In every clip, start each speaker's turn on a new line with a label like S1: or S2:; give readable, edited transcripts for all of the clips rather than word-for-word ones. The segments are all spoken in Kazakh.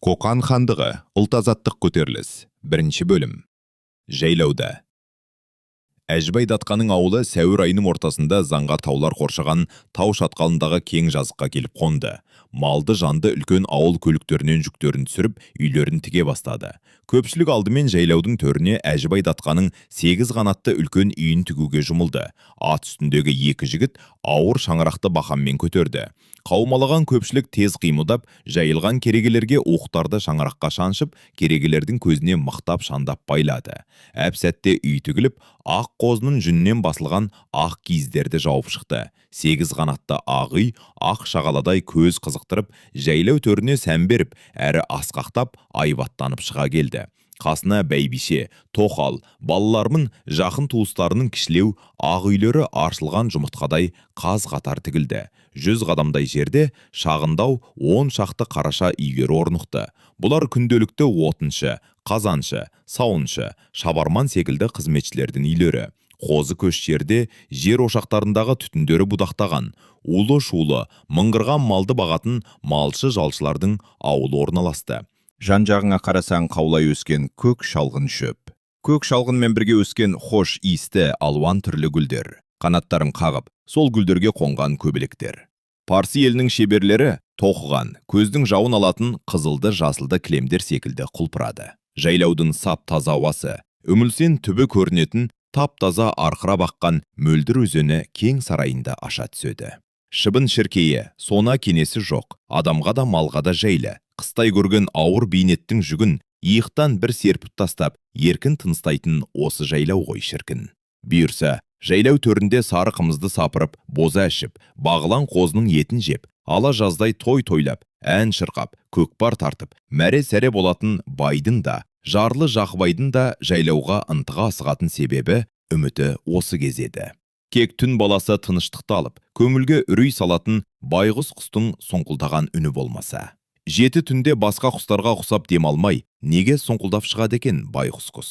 S1: Қоқан хандығы ұлт-азаттық көтеріліс. Бірінші бөлім. Жайлауда. Әжібай датқаның ауылы сәуір айының ортасында заңғар таулар қоршаған тау шатқалындағы кең жазыққа келіп қонды. Малды жанды үлкен ауыл көліктерінен жүктерін түсіріп, үйлерін тіге бастады. Көпшілік алдымен жайлаудың төріне Әжібай датқаның 8 қанатты үлкен үйін тігуге жұмылды. Ат үстіндегі екі жігіт ауыр шаңырақты бақанмен көтерді. Қаумалаған көпшілік тез қимылдап, жайылған керегелерге оқтарды шаңыраққа шаншып, керегелердің көзіне мықтап шандап байлады. Әп сәтте үй тігіліп, ақ қозының жүнінен басылған ақ киіздерді жауып шықты. 8 қанатты ақ үй, ақ шағаладай көз қызықтырып, жайлау төріне сән беріп, әрі асқақтап, айбаттанып шыға келді. Қасына бәйбіше, тоқал, балаларымын жақын туыстарының кішілеу ақ үйлері аршылған жұмыртқадай қаз қатар тігілді. 100 қадамдай жерде шағындау 10 шақты қараша үйлер орнықты. Бұлар күнделікті отыншы, қазаншы, сауыншы, шабарман секілді қызметшілердің үйлері. Қозы көш жерде жер ошақтарындағы түтіндері будақтаған, улы-шулы, мыңғырған малды бағатын малшы-жалшылардың ауылы орналасты.
S2: Жан-жағыңа қарасаң қаулай өскен көк шалғын шөп. Көк шалғынмен бірге өскен хош иісті алуан түрлі гүлдер. Қанаттарын қағып, сол гүлдерге қонған көбелектер. Парсы елінің шеберлері тоқыған, көздің жауын алатын қызылды жасылды кілемдер секілді құлпырады. Жайлаудың сап таза ауасы, үмілсен түбі көрінетін тап-таза арқыра баққан мөлдір өзені кең сарайында аша түседі. Шыбын шіркейі, сона кенесі жоқ, адамға да малға да жайлы. Қыстай көрген ауыр бейнеттің жүгін иықтан бір серпіп тастап, еркін тыныстайтын осы жайлау ғой шіркін. Бұйырса, жайлау төрінде сары қымызды сапырып, боза ішіп, бағылан қозының етін жеп, ала жаздай той тойлап, ән шырқап, көкпар тартып, мәре-сәре болатын байдың да, жарлы Жақыбайдың да жайлауға ынтыға асығатын себебі, үміті осы кезеді. Кек түн баласы тыныштықты алып, көңілге үрей салатын байғұс құстың соңқылдаған үні болмаса. 7 түнде басқа құстарға құсап демалмай, неге соңқылдап шығады екен байғұс құс?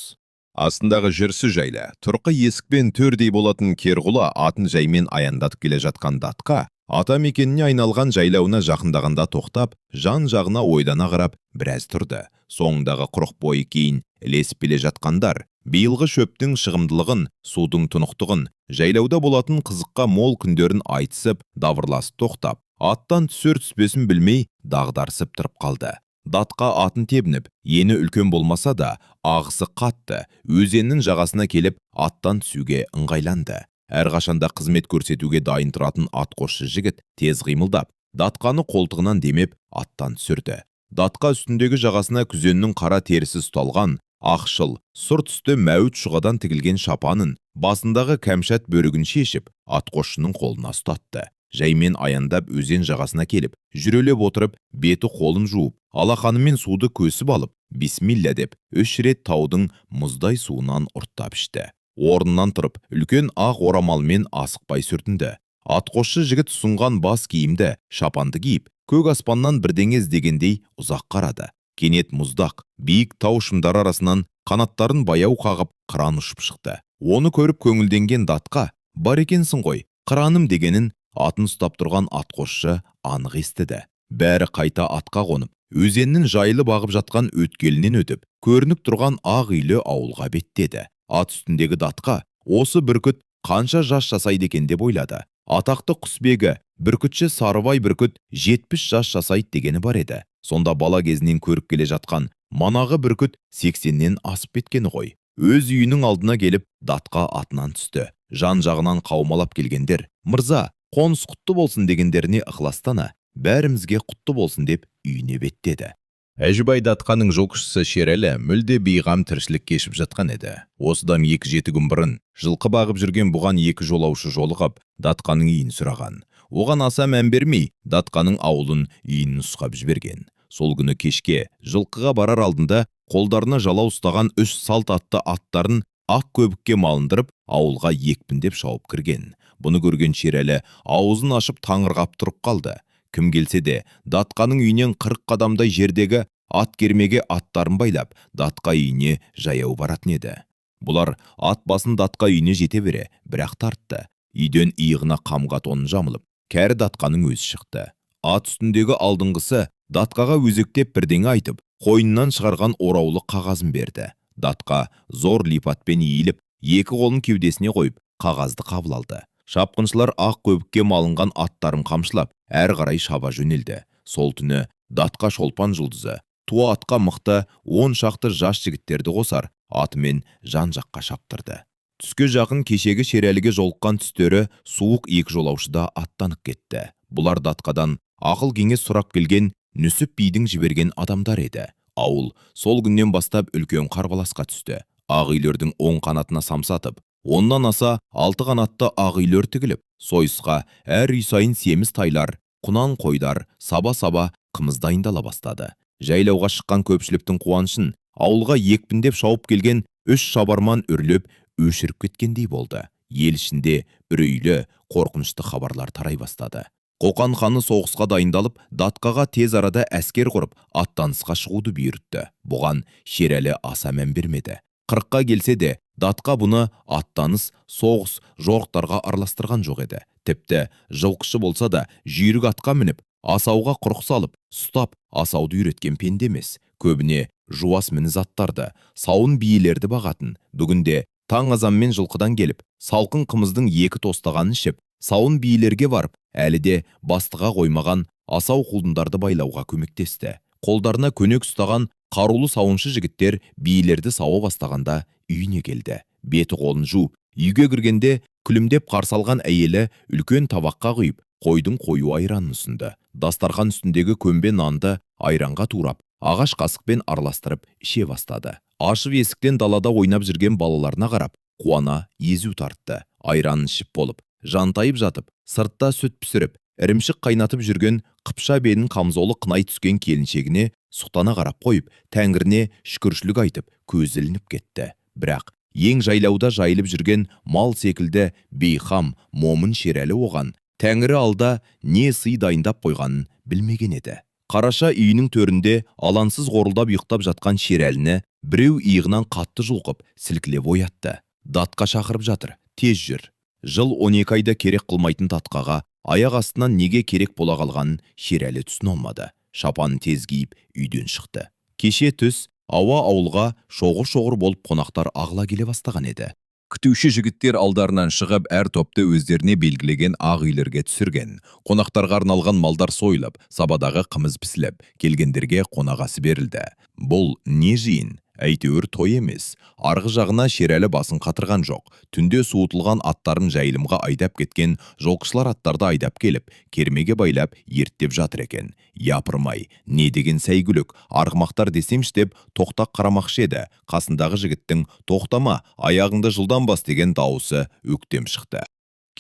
S1: Астындағы жүрсі жайлы, тұрқы есікпен төрдей болатын Керғұла атын жаймен аяндатып келе жатқан датқа, ата мекеніне айналған жайлауына жақындағанда тоқтап, жан жағына ойдана қарап, біраз тұрды. Соңындағы құрық бойы кейін ілесіп келе жатқандар, биылғы шөптің шығымдылығын, судың тұнықтығын, жайлауда болатын қызыққа мол күндерін айтысып, давырласып тоқтап, аттан түсер түспесін білмей дағдарысып тұрып қалды. Датқа атын тебініп, ені үлкен болмаса да, ағысы қатты, өзеннің жағасына келіп, аттан түсуге ыңғайланды. Әрқашанда қызмет көрсетуге дайын тұратын атқосшы жігіт тез қимылдап, датқаны қолтығынан демеп, аттан түсірді. Датқа үстіндегі жағасына күзеннің қара терісі ұсталған, ақшыл, сұр түсті мәуіт шұғадан тігілген шапанын, басындағы кәмшат бөрігін шешіп, атқосшының қолына ұстатты. Жаймен аяндап өзен жағасына келіп, жүрелеп отырып, беті қолын жуып, алақанымен суды көсіп алып, бисмилля деп, 3 рет таудың мұздай суынан ұрттап ішті. Орнынан тұрып, үлкен ақ орамалмен асықпай сүртінді. Атқосшы жігіт ұсынған бас киімді, шапанды киіп, көк аспаннан бірдеңе іздегендей ұзақ қарады. Кенет мұздақ, биік тау шымдары арасынан қанаттарын баяу қағып, қыран ұшып шықты. Оны көріп көңілденген датқа, бар екенсің ғой, қыраным дегенін атын ұстап тұрған атқосшы анық естіді. Бәрі қайта атқа қонып, өзеннің жайлы бағып жатқан өткелінен өтіп, көрініп тұрған ақ үйлі ауылға беттеді. Ат үстіндегі датқа осы бүркіт қанша жас жасайды екен деп ойлады. Атақты құсбегі, бүркітші Сарыбай бүркіт 70 жас жасайды дегені бар еді. Сонда бала кезінен көріп келе жатқан манағы бүркіт 80-нен асып кеткені ғой. Өз үйінің алдына келіп, датқа атынан түсті. Жан жағынан қаумалап келгендер, «Мырза, қоныс құтты болсын» дегендеріне ықыластана, «Бәрімізге құтты болсын» деп үйіне беттеді.
S2: Әжібай датқаның жылқышысы Шерәлі мүлде бейғам тіршілік кешіп жатқан еді. Осыдан 2-7 күн бұрын жылқы бағып жүрген бұған 2 жолаушы жолығып, датқаның үйін сұраған. Оған аса мән бермей, датқаның ауылын үйін нұсқап жіберген. Сол күні кешке жылқыға барар алдында қолдарына жала ұстаған 3 салт атты аттарын ақ көбікке малындырып, ауылға екпіндеп шауып кірген. Бұны көрген Шерәлі аузын ашып таңырқап тұрып қалды. Кім келсе де, датқаның үйінен 40 қадамдай жердегі ат кермеге аттарын байлап, датқа үйіне жаяу баратын еді. Бұлар ат басын датқа үйіне жете бере, бірақ тартты. Үйден иығына қамға тонын жамылып, кәрі датқаның өзі шықты. Ат үстіндегі алдыңғысы Датқаға өзектеп бірдеңе айтып, қойнынан шығарған ораулы қағазын берді. Датқа зор липатпен иіліп, екі қолын кеудесіне қойып, қағазды қабыл алды. Шапқыншылар ақ көбікке малынған аттарын қамшылап, әр қарай шаба жөнелді. Сол түні Датқа шолпан жұлдызы, туа атқа мықты 10 шақты жас жігіттерді қосар, атымен жан-жаққа шаптырды. Түске жақын кешегі Шерәліге жолыққан түстері суық екі жолаушыда аттанып кетті. Бұлар Датқадан ақыл кеңес сұрап келген Нүсіп бидің жіберген адамдар еді. Ауыл сол күннен бастап үлкен қарбаласқа түсті. Ақ үйлердің оң қанатына самсатып, оннан аса 6 қанатты ақ үйлер тігіліп, сойысқа әр үй сайын семіз тайлар, құнан қойдар, саба-саба қымыз дайындала бастады. Жайлауға шыққан көпшіліктің қуанышын ауылға екпіндеп шауып келген 3 шабарман үрлеп, өшіріп кеткендей болды. Ел ішінде үрейлі, қорқынышты хабарлар тарай бастады. Қоқан ханы соғысқа дайындалып, Датқаға тез арада әскер құрып, аттанысқа шығуды бұйыртты. Бұған Шерәлі аса мән бермеді. 40-қа келсе де, Датқа бұны аттаныс, соғыс, жорықтарға араластырған жоқ еді. Тіпті жылқышы болса да, жүйрік атқа мініп, асауға құрық салып, ұстап, асауды үйреткен пенде емес. Көбіне жуас мініз аттарды, сауын биелерді бағатын. Бүгінде таң азанмен жылқыдан келіп, салқын қымыздың 2 тостағанын ішіп, сауын биелерге барып, әлі де бастыға қоймаған асау құлдындарды байлауға көмектесті. Қолдарына көнек ұстаған қарулы сауыншы жігіттер биелерді сауа бастағанда үйіне келді. Беті қолын жу, үйге кіргенде күлімдеп қарсы алған әйелі үлкен табаққа құйып, қойдың қою айранын ұсынды. Дастархан үстіндегі көмбе нанды айранға турап, ағаш қасықпен араластырып іше бастады. Ашып есіктен далада ойнап жүрген балаларына қарап, қуана езу тартты. Айранын ішіп болып, жантайып жатып, сыртта сүт пісіріп, ірімшік қайнатып жүрген қыпша бенін қамзолы қынай түскен келіншегіне сұқтана қарап қойып, тәңіріне шүкіршілік айтып, көзі ілініп кетті. Бірақ ең жайлауда жайылып жүрген мал секілді бейхам, момын Шерәлі оған тәңірі алда не сый дайындап қойғанын білмеген еді. Қараша үйінің төрінде алансыз қорылдап ұйықтап жатқан Шерәліні біреу иығынан қатты жұлқып, сілкілеп оятты. Датқа шақырып жатыр, тез жүр. Жыл 12 айда керек қылмайтын Датқаға аяқ астынан неге керек бола қалғанын Шерәлі түсіне алмады. Шапанын тез киіп үйден шықты. Кеше түс ауа ауылға шоғыр-шоғыр болып қонақтар ағыла келе бастаған еді. Күтуші жігіттер алдарынан шығып, әр топты өздеріне белгілеген ақ үйлерге түсірген. Қонақтарға арналған малдар сойылып, сабадағы қымыз пісіліп, келгендерге қонағасы берілді. Бұл не жиын? Әйтеуір той емес. Арғы жағына Шерәлі басын қатырған жоқ. Түнде суытылған аттарын жайылымға айдап кеткен жолқышылар аттарды айдап келіп, кермеге байлап ерттеп жатыр екен. Япырмай, не деген сәйгүлік, арғымақтар десемш деп тоқтақ қарамақшы еді. Қасындағы жігіттің тоқтама, аяғыңды жылдан бас деген дауысы өктем шықты.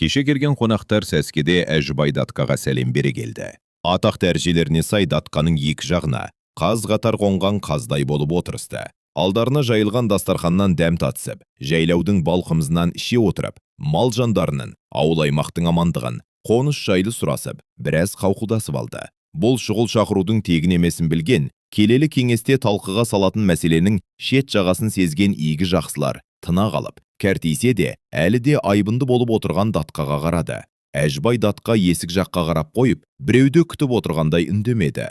S2: Кеше келген қонақтар сәскеде Әжібай Датқаға сәлем бере келді. Атақ дәрежелеріне сай Датқаның екі жағына қаз қатар қонған қаздай болып отырысты. Алдарына жайылған дастарханнан дәм татысып, жайлаудың балқымызынан іше отырып, мал жандарының, ауыл аймақтың амандығын, қоныс жайлы сұрасып, біраз қауқылдасып алды. Бұл шұғыл шақырудың тегін емесін білген, келелі кеңесте талқыға салатын мәселенің шет жағасын сезген игі жақсылар тына қалып, кәртейсе де, әлі де айбынды болып отырған Датқаға қарады. Әжібай Датқа есік жаққа қарап қойып, біреуді күтіп отырғандай үндемеді.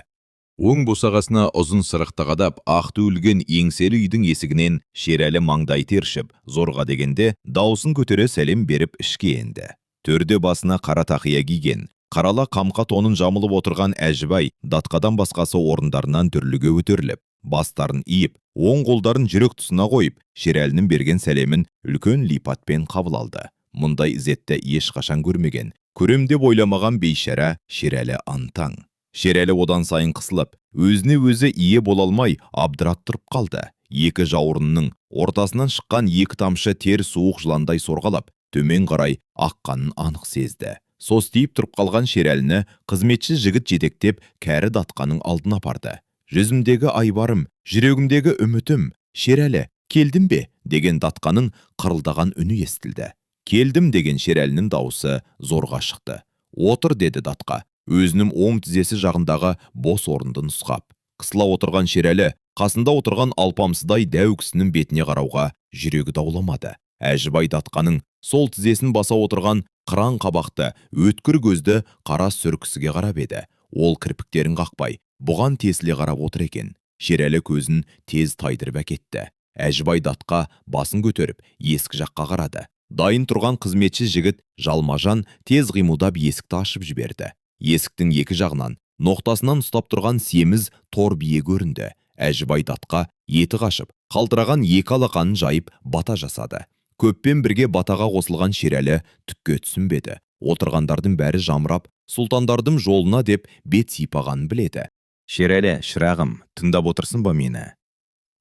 S2: Оң босағасына ұзын сырықты қадап, ақ түйілген еңселі үйдің есігінен Шерәлі маңдай тершіп, зорға дегенде даусын көтере сәлем беріп ішке енді. Төрде басына қара тақия киген, қарала қамқа тонын жамылып отырған Әжібай Датқадан басқасы орындарынан дүрліге өтерліп, бастарын иіп, оң қолдарын жүрек тұсына қойып, Шерәлінің берген сәлемін үлкен липатпен қабыл алды. Мұндай ізетті ешқашан көрмеген, көремде ойламаған бейшара Шерәлі антаң. Шерәлі одан сайын қысылып, өзіне өзі ие бола алмай абдырап тұрып қалды. Екі жауырынның ортасынан шыққан екі тамшы тер суық жыландай сорғалап, төмен қарай аққанын анық сезді. Состиып тұрып қалған Шерәліні қызметші жігіт жетектеп кәрі Датқаның алдына апарды. Жүзімдегі айбарым, жүрегімдегі үмітім, Шерәлі, келдің бе? Деген Датқаның қырылдаған үні естілді. Келдім деген Шерәлінің дауысы зорға шықты. Отыр деді Датқа, өзінің оң тізесі жағындағы бос орынды нұсқап. Қысыла отырған Шерәлі қасында отырған алпамсыдай дәу кісінің бетіне қарауға жүрегі дауламады. Әжібай Датқаның сол тізесін баса отырған қыран қабақты, өткір көзді қара сүр кісіге қарап еді. Ол кірпіктерін қақпай, бұған тесіле қарап отыр екен. Шерәлі көзін тез тайдырып әкетті. Әжібай датқа басын көтеріп, ескі жаққа қарады. Дайын тұрған қызметші жігіт жалмажан тез қимылдап есікті ашып жіберді. Есіктің екі жағынан, ноқтасынан ұстап тұрған семіз тор бие көрінді. Әжібай датқа еті қашып, қалтыраған екі алақанын жайып бата жасады. Көппен бірге батаға қосылған Шерәлі түкке түсінбеді. Отырғандардың бәрі жамырап, сұлтандардың жолына деп бет сипағанын біледі.
S1: Шерәлі, шырағым, тыңдап отырсын ба мені?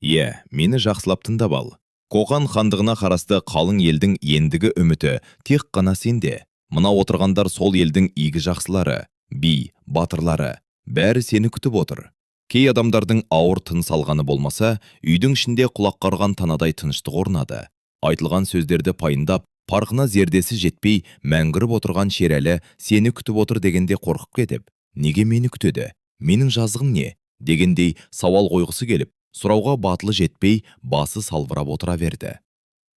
S1: Мені жақсылап тыңдап ал. Қоқан хандығына қарасты қалың елдің ендігі үміті тек қана сенде. Мына отырғандар сол елдің игі жақсылары, би, батырлары, бәрі сені күтіп отыр. Кей адамдардың ауыр тыныс алғаны болмаса, үйдің ішінде құлақ қарған танадай тыныштық орнады. Айтылған сөздерді пайындап, парқына зердесі жетпей, мәңгіріп отырған Шерәлі сені күтіп отыр дегенде қорқып кетіп, неге мені күтеді? Менің жазығым не? Дегендей сауал қойғысы келіп, сұрауға батылы жетпей, басы салбырап отыра берді.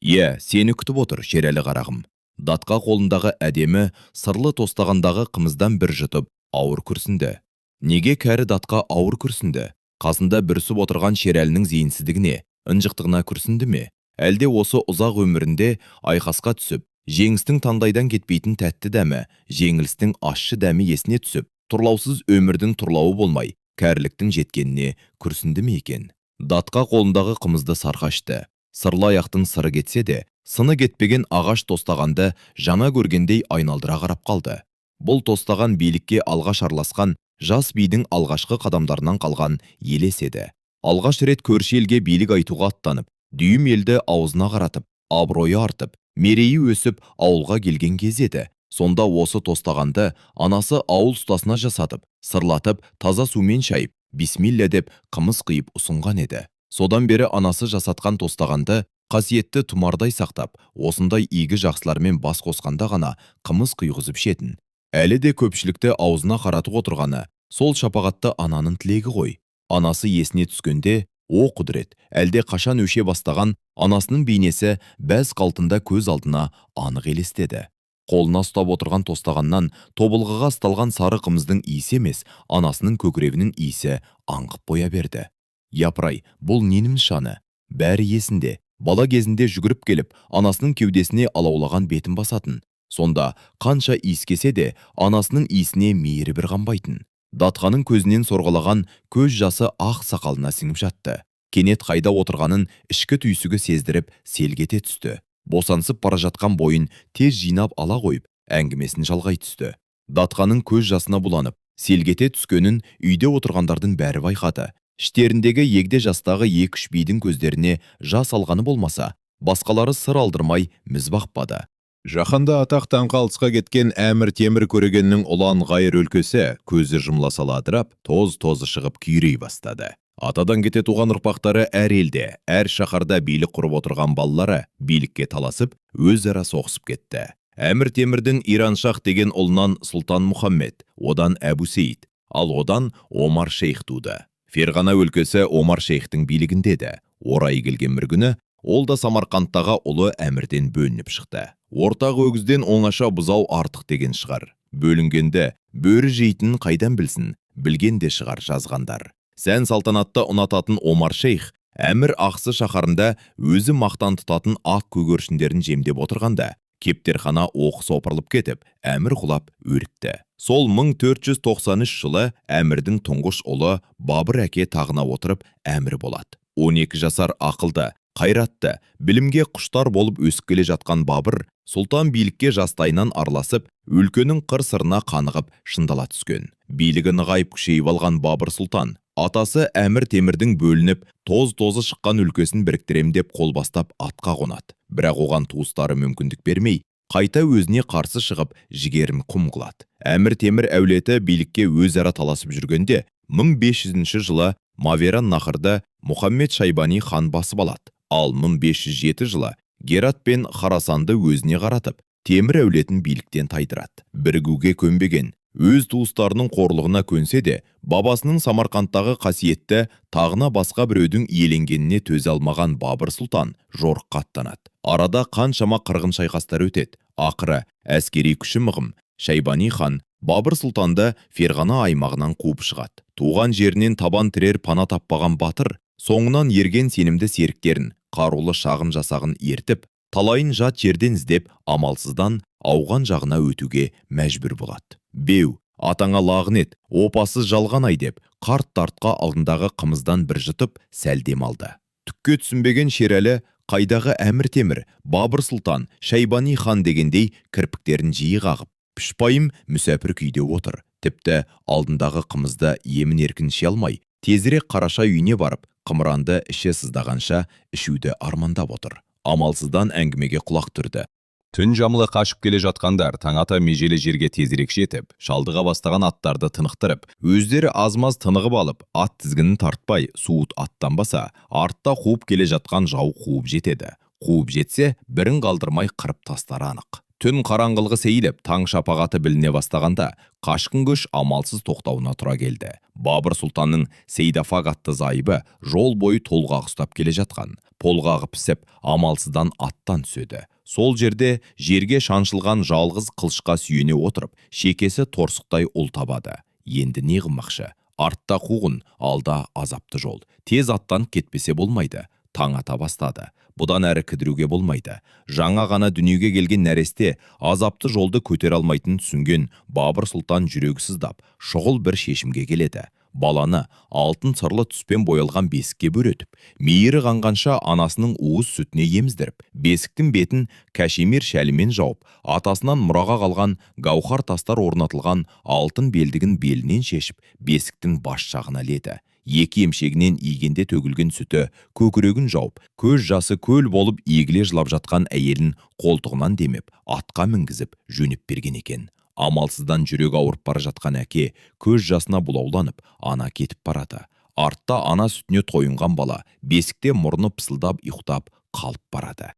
S1: Сені күтіп отыр, Шерәлі қарағым. Датқа қолындағы әдемі, сырлы тостағандағы қымыздан бір жұтып, ауыр күрсінді. Неге кәрі датқа ауыр күрсінді? Қасында бүрісіп отырған Шерәлінің зейінсіздігіне, ынжықтығына күрсінді ме? Әлде осы ұзақ өмірінде айқасқа түсіп, жеңістің таңдайдан кетпейтін тәтті дәмі, жеңілістің ащы дәмі есіне түсіп, тұрлаусыз өмірдің тұрлауы болмай, кәріліктің жеткеніне күрсінді ме екен? Датқа қолындағы қымызды сарқашты. Сырлы аяқтың сыры кетсе де, сыны кетпеген ағаш тостағанды жаңа көргендей айналдыра қарап қалды. Бұл тостаған билікке алғаш араласқан жас бидің алғашқы қадамдарынан қалған елес еді. Алғаш рет көрші елге билік айтуға аттанып, дүйім елді аузына қаратып, абыройы артып, мерейі өсіп, ауылға келген кез еді. Сонда осы тостағанды анасы ауыл ұстасына жасатып, сырлатып, таза сумен шайып, бисмилля деп қымыз қиып ұсынған еді. Содан бері анасы жасатқан тостағанды қасиетті тұмардай сақтап, осындай игі жақсылармен бас қосқанда ғана қымыз құйғызып ішетін. Әлі де көпшілікті аузына қаратып отырғаны, сол шапағатты ананың тілегі ғой. Анасы есіне түскенде, о құдірет, әлде қашан өше бастаған анасының бейнесі бәз қалтында көз алдына анық елестеді. Қолына ұстап отырған тостағаннан тобылғыға ысталған сары қымыздың иісі емес, анасының көкірегінің иісі аңқып қоя берді. Япырай, бұл ненің нышаны? Бәрі есінде. Бала кезінде жүгіріп келіп, анасының кеудесіне алаулаған бетін басатын. Сонда қанша иіскесе де, анасының иісіне мейірі бір қанбайтын. Датқаның көзінен сорғалаған көз жасы ақ сақалына сіңіп жатты. Кенет қайда отырғанын ішкі түйсігі сездіріп, селгете түсті. Босансып бара жатқан бойын тез жинап ала қойып, әңгімесін жалғай түсті. Датқаның көз жасына буланып, селгете түскенін үйде отырғандардың бәрі байқады. Іштеріндегі егде жастағы 2-3 бидің көздеріне жас алғаны болмаса, басқалары сыр алдырмай міз бақпады. Жаһанда атақ таңқалысқа кеткен Әмір Темір көрегеннің ұлан ғайыр өлкесі көзі жұмыла сала адырап, тоз-тозы шығып күйрей бастады. Атадан кете туған ұрпақтары әр елде, әр шаһарда билік құрып отырған балалары билікке таласып, өзара соғысып кетті. Әмір Темірдің Ираншах деген ұлынан Сұлтан Мұхаммед, одан Әбу Сейд, ал одан Омар Шейх туды. Ферғана өлкесі Омар Шейхтің билігіндеді. Орайы келген бір күні, ол да Самарқандтағы ұлы әмірден бөлініп шықты. Ортақ өгізден оңаша бұзау артық деген шығар. Бөлінгенді, бөрі жейтінін қайдан білсін, білген де шығар жазғандар. Сән салтанатты ұнататын Омар Шейх, әмір ақсы шаһарында өзі мақтан тұтатын ақ көгершіндерін жемдеп отырғанда, кептерхана оқыс опырылып кетіп, әмір құлап өліпті. Сол 1493 жылы әмірдің тұңғыш ұлы Бабыр әке тағына отырып әмір болады. 12 жасар ақылды, қайратты, білімге құштар болып өсіп келе жатқан Бабыр, сұлтан билікке жастайынан араласып, өлкенің қыр-сырына қанығып шындала түскен. Билігі нығайып күшейіп алған Бабыр сұлтан, атасы Әмір Темірдің бөлініп, тоз-тозы шыққан өлкесін біріктірем деп қол бастап атқа қонады. Бірақ оған туыстары мүмкіндік бермей, қайта өзіне қарсы шығып, жігерін құм қылады. Әмір Темір әулеті билікке өзара таласып жүргенде, 1500 жылы Маверан нахырда Мұхаммед Шайбани хан басып алады. Ал 1507 жылы Герат пен Харасанды өзіне қаратып, Темір әулетін биліктен тайдырады. Бірігуге көнбеген, өз туыстарының қорлығына көнсе де, бабасының Самарқандтағы қасиетті тағына басқа біреудің иеленгеніне төзе алмаған Бабыр сұлтан жорыққа аттанады. Арада қаншама қырғын шайқастар өтеді. Ақыры әскери күші мығым Шайбани хан Бабыр сұлтанды Ферғана аймағынан қуып шығады.
S2: туған жерінен табан тірер пана таппаған батыр, соңынан ерген сенімді серіктерін, қарулы шағын жасағын ертіп, талайын жат жерден іздеп, амалсыздан ауған жағына өтуге мәжбүр болады. Беу, атаңа лағынет, опасыз жалған ай деп, қарт тартқа алдындағы қымыздан бір жұтып, сәлдем алды. Түкке түсінбеген Шерәлі, қайдағы әмір темір, Бабыр сұлтан, Шайбани хан дегендей кірпіктерін жиі қағып, пішпайым мүсәпір күйде отыр. Тіпті алдындағы қымызды емін еркін іше алмай, тезірек Қараша үйіне барып, қымыранды іші сыздағанша ішуді армандап отыр. Амалсыздан әңгімеге құлақ түрді.
S1: Түн жамылы қашып келе жатқандар таң ата межелі жерге тезірек жетіп, шалдыға бастаған аттарды тынықтырып, өздері азмаз тынығып алып, ат тізгінін тартпай, суыт аттанбаса, артта қуып келе жатқан жау қуып жетеді. Қуып жетсе, бірін қалдырмай қырып тастары анық. Түн қараңғылығы сейіліп, таң шапағаты біліне бастағанда, қашқын көш амалсыз тоқтауына тұра келді. Бабыр сұлтанның Сейдафақ атты зайыбы жол бойы толғақ ұстап келе жатқан. Полғағы пісіп, амалсыздан аттан түседі. Сол жерде жерге шаншылған жалғыз қылышқа сүйене отырып, шекесі торсықтай ұл табады. Енді не қылмақшы? Артта қуғын, алда азапты жол. Тез аттан кетпесе болмайды. Таң ата бастады. Бұдан әрі кідіруге болмайды. Жаңа ғана дүниеге келген нәресте азапты жолды көтер алмайтын түсінген Бабыр сұлтан жүрегі сыздап, шұғыл бір шешімге келеді. Баланы алтын сырлы түспен боялған бесікке бөретіп, мейірі қанғанша анасының уыз сүтіне еміздіріп, бесіктің бетін кәшемир шәлімен жауып, атасынан мұраға қалған гаухар тастар орнатылған алтын белдігін белінен шешіп, бесіктің бас жағына іледі. Екі емшегінен игенде төгілген сүті көкірегін жауып, көз жасы көл болып егіле жылап жатқан әйелін қолтығынан демеп, атқа мінгізіп жөніп берген екен. Амалсыздан жүрегі ауырып бара жатқан әке көз жасына бұлауланып, ана кетіп барады. Артта ана сүтіне тойынған бала бесікте мұрны пысылдап ұйықтап қалып барады.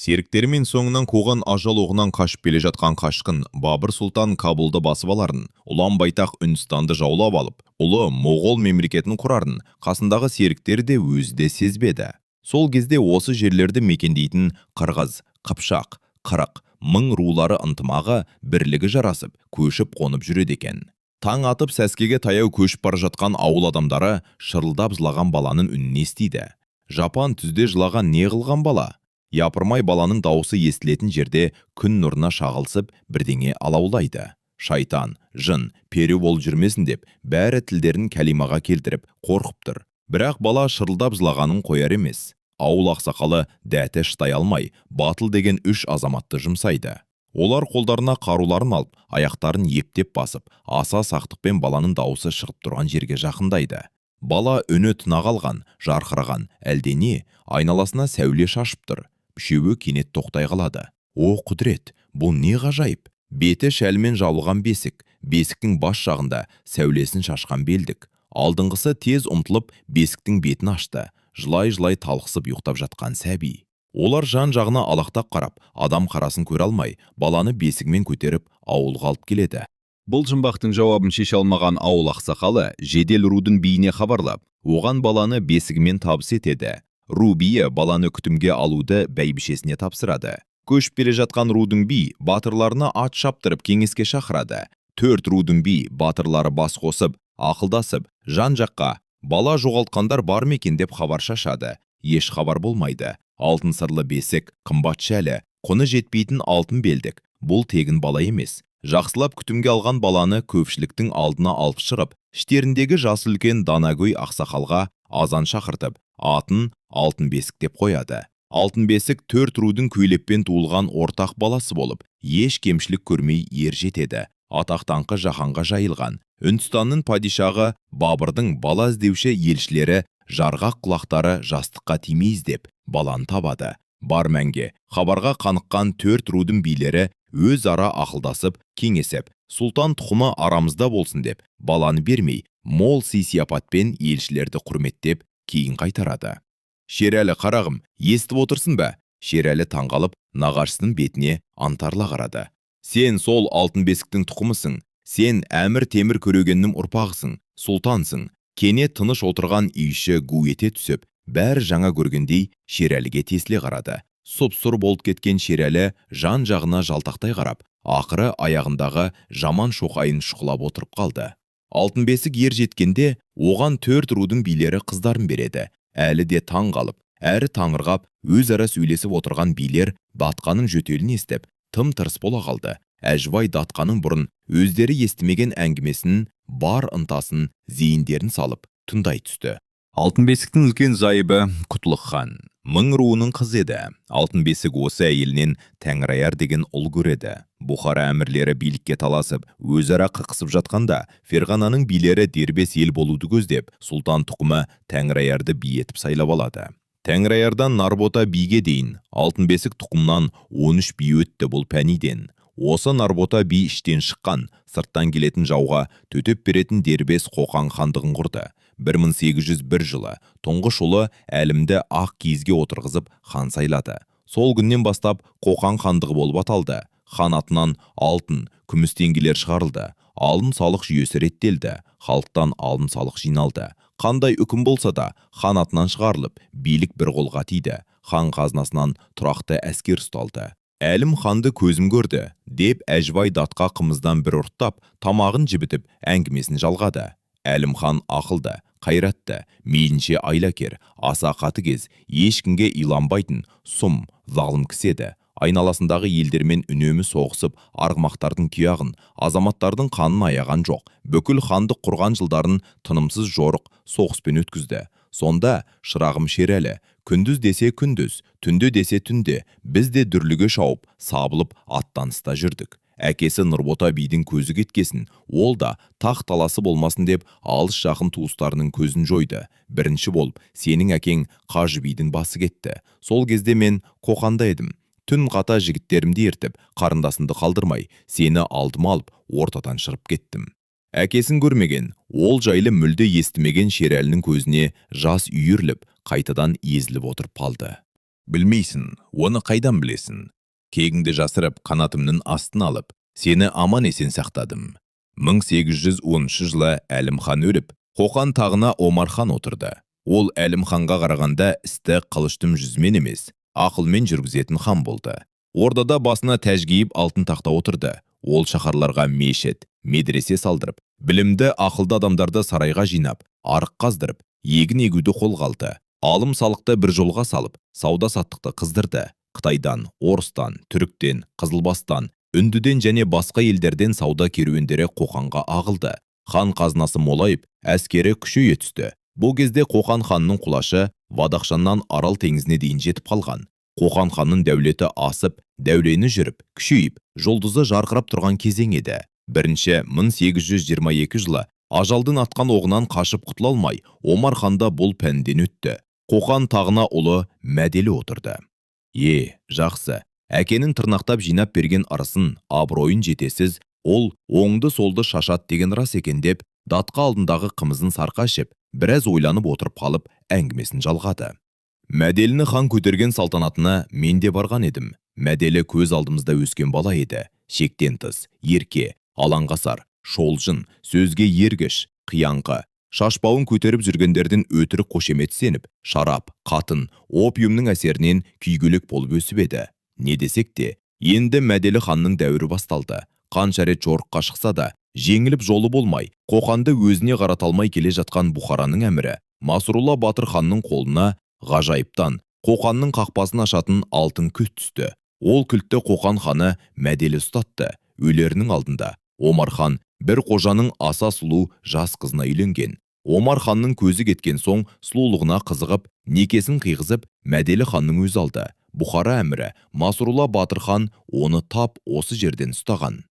S1: Серіктерімен соңынан қуған ажал оғынан қашып келе жатқан қашқын Бабыр сұлтан Кабулды басып аларын, ұлан байтақ Үндістанды жаулап алып, ұлы Моғол мемлекетін құрарын қасындағы серіктері де өзі де сезбеді. Сол кезде осы жерлерді мекендейтін қырғыз, қыпшақ, қырық, мың рулары ынтымағы бірлігі жарасып, көшіп қонып жүреді екен. Таң атып сәскеге таяу көшіп бара жатқан ауыл адамдары шырылдап жылаған баланың үнін естиді. Жапан түзде жылаған не қылған бала? Япырмай баланың дауысы естілетін жерде күн нұрына шағылсып, бірдеңе алаулайды. Шайтан, жын, пері бол жүрмесін деп, бәрі тілдерін кәлимаға келтіріп, қорқып тұр. Бірақ бала шырылдап жылағанын қояр емес. Ауыл ақсақалы дәті шыдай алмай, батыл деген 3 азаматты жұмсайды. Олар қолдарына қаруларын алып, аяқтарын ептеп басып, аса сақтықпен баланың дауысы шығып тұрған жерге жақындайды. Бала үні тына қалған, жарқыраған, әлдене, айналасына сәуле шашып тұр. Үшеуі кенет тоқтай қалады. О, құдірет, бұл не ғажайып? Беті шәлмен жабылған бесік, бесіктің бас жағында сәулесін шашқан белдік. Алдыңғысы тез ұмтылып, бесіктің бетін ашты. Жылай-жылай талықсып ұйықтап жатқан сәби. Олар жан жағына алақтап қарап, адам қарасын көре алмай, баланы бесігімен көтеріп, ауылға алып келеді. Бұл жұмбақтың жауабын шеше алмаған ауыл ақсақалы жедел рудың биіне хабарлап, оған баланы бесігімен табыс етеді. Ру биі баланы күтімге алуды бәйбішесіне тапсырады. Көшіп келе жатқан рудың би батырларына ат шаптырып кеңеске шақырады. 4 рудың би батырлары бас қосып, ақылдасып, жан жаққа бала жоғалтқандар бар ма екен деп хабар шашады. Еш хабар болмайды. Алтын сырлы бесік, қымбат шәлі, құны жетпейтін алтын белдік. Бұл тегін бала емес. Жақсылап күтімге алған баланы көпшіліктің алдына алып шығып, іштеріндегі жасы үлкен Данагөй ақсақалға азан шақыртып, атын алтын бесік деп қояды. Алтын бесік 4 рудың көйлеппен туылған ортақ баласы болып, еш кемшілік көрмей ер жетеді. Атақ-даңқы жаһанға жайылған. Үндістанның падишағы Бабырдың бала іздеуші елшілері жарғақ құлақтары жастыққа тимейіз деп баланы табады. Бар мәнге, хабарға қаныққан 4 рудың билері өз ара ақылдасып, кеңесіп, сұлтан тұқымы арамызда болсын деп, баланы бермей, мол сый-сияпатпен елшілерді құрметтеп, кейін қайтарады. Шерәлі қарағым, естіп отырсын ба? Шерәлі таңғалып, нағашысының бетіне антарла қарады. Сен сол алтын бесіктің тұқымысың, сен әмір темір көрегеннің ұрпағысың, сұлтансың. Кене тыныш отырған үйші гу ете түсіп, бәрі жаңа көргендей Шерәліге тесіле қарады. Сұп-сұр болып кеткен Шерәлі жан жағына жалтақтай қарап, ақыры аяғындағы жаман шоқайын шұқылап отырып қалды.
S2: Алтын бесік ер жеткенде, оған 4 рудың билері қыздарын береді. Әлі де таң қалып, әрі таңырғап, өзара сөйлесіп отырған билер датқаның жөтелін естіп, тым тырыс бола қалды. Әжібай датқаның бұрын өздері естімеген әңгімесін, бар ынтасын, зейіндерін салып, тыңдай түсті.
S1: Алтын бесіктің үлкен зайыбы Құтлық хан. Мың руының қызы еді. Алтын бесік осы әйелінен Тәңіраяр деген ұл көреді. Бұхара әмірлері билікке таласып, өзара қықсып жатқанда, Ферғананың билері дербес ел болуды көздеп, сұлтан тұқымы Тәңіраярды би етіп сайлап алады. Тәңіраярдан Нарбота биге дейін, алтын бесік тұқымнан 13 би өтті бұл пәниден. Осы Нарбота би іштен шыққан, сырттан келетін жауға төтеп беретін дербес Қоқан хандығын құрды. 1801 жылы тұңғыш ұлы Әлімді ақ киізге отырғызып хан сайлады. Сол күннен бастап Қоқан хандығы болып аталды. Хан атынан алтын, күміс теңгелер шығарылды. Алым салық жүйесі реттелді. Халықтан алым салық жиналды. Қандай үкім болса да хан атынан шығарылып, билік бір қолға тиді. Хан қазынасынан тұрақты әскер ұсталды. Әлім ханды көзім көрді, деп Әжібай датқа қымыздан бір ұрттап, тамағын жібітіп, әңгімесін жалғады. Әлім хан ақылды, қайратты, мейлінше айлакер, аса қатыгез, ешкімге иланбайтын, сұм, залым кісі. Айналасындағы елдермен үнемі соғысып, арғымақтардың тұяғын, азаматтардың қанын аяған жоқ. Бүкіл ханды құрған жылдарын тынымсыз жорық, соғыспен өткізді. Сонда шырағым Шерәлі, күндіз десе күндіз, түнде десе түнде, біз де дүрліге шауып, сабылып, аттаныста жүрдік. Әкесі Нұрбота бидің көзі кеткесін, ол да тақ таласы болмасын деп алыс жақын туыстарының көзін жойды. Бірінші болып, сенің әкең Қажы бидің басы кетті. Сол кезде мен Қоқанда едім. Түн қата жігіттерімді ертіп, қарындасымды қалдырмай, сені алдым алып, ортадан шырып кеттім. Әкесін көрмеген, ол жайлы мүлде естімеген Шерәлінің көзіне жас үйіріліп, қайтадан езіліп отырып қалды. Білмейсің, оны қайдан білесің? Кегіңді жасырып, қанатымның астын алып, сені аман есен сақтадым. 1813 жылы Әлім хан өліп, Қоқан тағына Омар хан отырды. Ол Әлім ханға қарағанда істі қылыштым жүзмен емес, ақылмен жүргізетін хан болды. Ордада басына тәж киіп алтын тақта отырды. Ол шаһарларға мешіт, медресе салдырып, білімді ақылды адамдарды сарайға жинап, арық қаздырып, егін егуді қолға алды. Алым салықты бір жолға салып, сауда-саттықты қыздырды. Қытайдан, Орыстан, Түріктен, Қызылбастан, Үндіден және басқа елдерден сауда керуендері Қоқанға ағылды. Хан қазынасы молайып, әскері күшейе түсті. Бұл кезде Қоқан ханның құлашы Вадақшаннан Арал теңізіне дейін жетіп қалған. Қоқан ханның дәулеті асып, дәулені жүріп, күшейіп, жұлдызы жарқырап тұрған кезең еді. Бірінші 1822 жылы ажалдың атқан оғынан қашып құтыла алмай, Омар ханда бұл пәнден өтті. Қоқан тағына ұлы Мәделі отырды. Жақсы, әкенің тырнақтап жинап берген арысын, абыройын жетесіз, ол оңды-солды шашат деген рас екен деп, датқа алдындағы қымызын сарқа ішіп, біраз ойланып отырып қалып, әңгімесін жалғады. Мәделіні хан көтерген салтанатына мен де барған едім. Мәделі көз алдымызда өскен бала еді. Шектен тыс, ерке, алаңғасар, шолжын, сөзге ергіш, қияңқы. Шашбауын көтеріп жүргендердің өтірік қошемет сеніп, шарап, қатын, опиумның әсерінен күйгілік болып өсіп еді. Не десек те, енді Мәделі ханның дәуірі басталды. Қанша рет жорыққа шықса да, жеңіліп жолы болмай, Қоқанды өзіне қараталмай келе жатқан Бұхараның әмірі Масрулла Батыр ханның қолына ғажайыптан Қоқанның қақпасын ашатын алтын кілт түсті. Ол кілтті Қоқан ханы Мәделі ұстатты. Өлерінің алдында Омар хан бір қожаның аса сұлу жас қызына үйленген. Омар ханның көзі кеткен соң сұлулығына қызығып, некесін қиғызып, Мәделі ханның өзі алды. Бұхара әмірі Масрулла Батыр хан оны тап осы жерден ұстаған.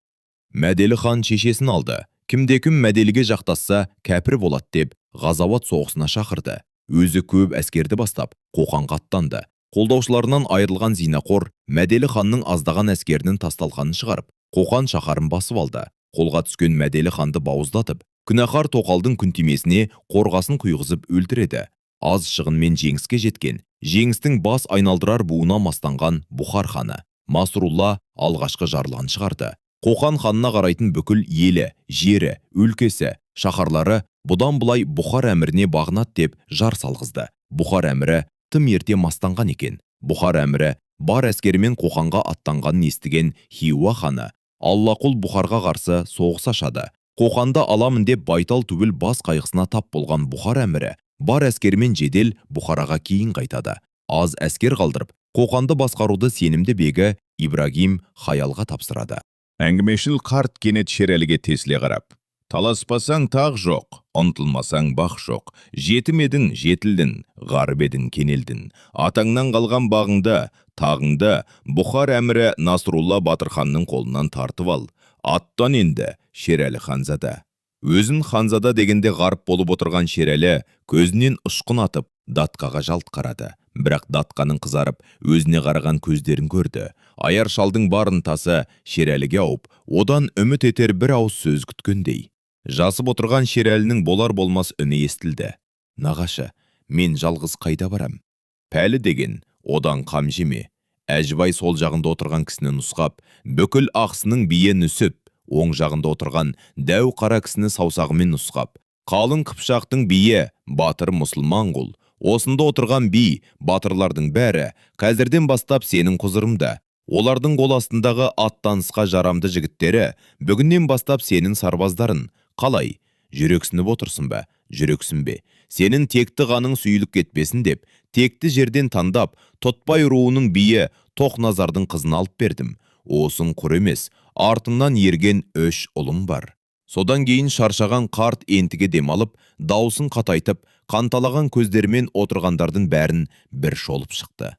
S1: Мәделі хан шешесін алды. Кімде-кім Мәделіге жақтасса, кәпір болады деп, ғазауат соғысына шақырды. Өзі көп әскерді бастап, Қоқанға аттанды. Қолдаушыларынан айырылған зинақор Мәделі ханның аздаған әскерінің тасталқанын шығарып, Қоқан шаһарын басып алды. Қолға түскен Мәделі ханды бауыздатып, күнәһар тоқалдың күнтимесіне қорғасын құйғызып өлтіреді. Аз шығынмен жеңіске жеткен, жеңістің бас айналдырар буына мастанған Бұхар ханы Масрулла алғашқы жарлығын шығарды. Қоқан ханына қарайтын бүкіл елі, жері, өлкесі, шаһарлары бұдан бұлай Бұхар әміріне бағынат деп жар салғызды. Бұхар әмірі тым ерте мастанған екен. Бұхар әмірі бар әскерімен Қоқанға аттанғанын естіген Хиуа ханы Аллақұл Бұхарға қарсы соғыс ашады.
S2: Қоқанды аламын деп байтал түгіл бас қайғысына тап болған Бұхар әмірі бар әскермен жедел Бұхараға кейін қайтады. Аз әскер қалдырып, Қоқанды басқаруды сенімді бегі Ибрагим Хаялға тапсырады.
S1: Әңгімешіл қарт кенет Шерәліге тесіле қарап: «Таласпасаң тақ жоқ, ұмтылмасаң бақ жоқ. Жетім едің, жетілдің, ғарып едің, кенелдің. Атаңнан қалған бағыңды, тағыңды Бұхар әмірі Насрулла Батырханның қолынан тартып ал. Аттан енді Шерәлі ханзада». Өзін ханзада дегенде ғарып болып отырған Шерәлі көзінен ұшқын атып, датқаға жалт қарады. Бірақ датқаның қызарып, өзіне қараған көздерін көрді. Аяр шалдың бар ынтасы Шерәліге ауып, одан үміт етер бір ауыз сөз күткендей. Жасып отырған Шерәлінің болар-болмас үні естілді: «Нағашы, мен жалғыз қайда барам?» Пәлі деген одан қам жеме. Әжібай сол жағында отырған кісіні нұсқап, бүкіл ақсының биен үсіп, оң жағында отырған дәу қара кісіні саусағымен нұсқап, қалың қыпшақтың бие батыр мұсылман құл, осында отырған би батырлардың бәрі қазірден бастап сенің құзырымда. Олардың қол астындағы аттанысқа жарамды жігіттері бүгіннен бастап сенің сарбаздарың. Қалай, жүрексініп отырсын ба, жүрексін бе? Сенің текті қаның сүйілік кетпесін деп, текті жерден таңдап, Тұтпай руының бие Тоқназардың қызын алып бердім. Осың құр емес, артыңнан ерген өш ұлым бар. Содан кейін шаршаған қарт ентіге демалып, даусын қатайтып, қанталаған көздермен отырғандардың бәрін бір шолып шықты.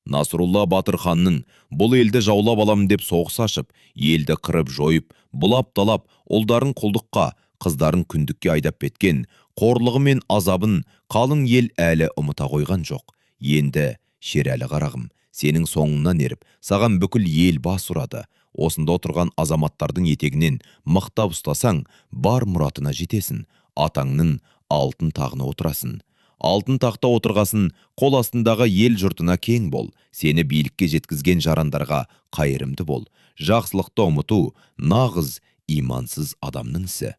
S1: Насрулла Батырханның бұл елді жаулап алам деп соғыс ашып, елді қырып жойып, бұлап-талап, ұлдарын құлдыққа, қыздарын күндікке айдап кеткен, қорлығы мен азабын қалың ел әлі ұмыта қойған жоқ. Енді Шерәлі қарағым, сенің соңыңнан еріп, саған бүкіл ел бас ұрады. Осында отырған азаматтардың етегінен мықтап ұстасаң, бар мұратына жетесің. Атаңның алтын тағына отырасың. Алтын тақта отырғасын, қол астындағы ел жұртына кең бол. Сені билікке жеткізген жарандарға қайырымды бол. Жақсылықты ұмыту нағыз имансыз адамның ісі.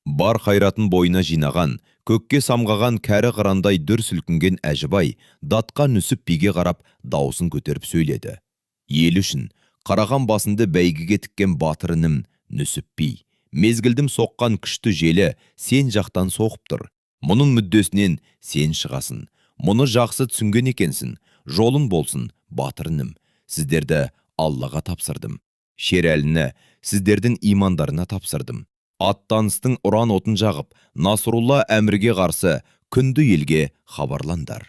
S1: Бар қайратын бойына жинаған, көкке самғаған кәрі қырандай дүр сілкінген Әжібай датқа нүсіп биге қарап даусын көтеріп сөйледі: «Ел үшін қараған басынды бәйгеге тіккен батырыным нүсіп би. Мезгілдім соққан күшті желі сен жақтан соғып тұр. Мұның мүддесінен сен шығасын. Мұны жақсы түсінген екенсің. Жолың болсын, батырыным. Сіздерді Аллаға тапсырдым. Шерәліні сіздердің имандарына тапсырдым. Аттаныстың ұран отын жағып, Насрулла әмірге қарсы күнді елге хабарландар».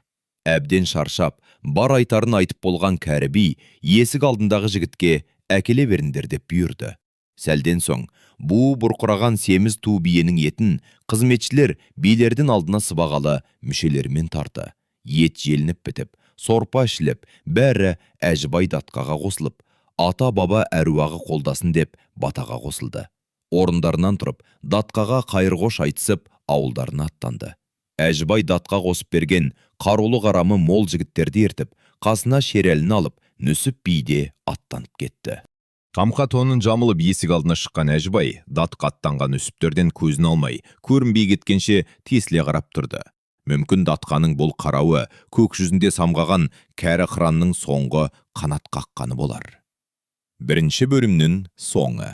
S1: Әбден шаршап, бар айтарын айтып болған кәрі би есік алдындағы жігітке әкеле беріңдер деп бұйырды. Сәлден соң, бұ бұрқыраған семіз ту биенің етін қызметшілер билердің алдына сыбағалы мүшелерімен тарды. Ет желініп бітіп, сорпа ішіліп, бәрі Әжібай датқаға қосылып, ата-баба әруағы қолдасын деп батаға қосылды. Орындарынан тұрып, датқаға қайырғош айтысып, ауылдарына аттанды. Әжібай датқа қосып берген қарулы қарамы мол жігіттерді ертіп, қасына Шерәліні алып, нүсіп биде аттанып кетті. Қамқа тонын жамылып есік алдына шыққан Әжібай датқа аттанған нүсіптерден көзін алмай, көрінбей кеткенше тесіле қарап тұрды. Мүмкін датқаның бұл қарауы көк жүзінде самғаған кәрі қыранның соңғы қанат қаққаны болар. Бірінші бөлімнің соңы.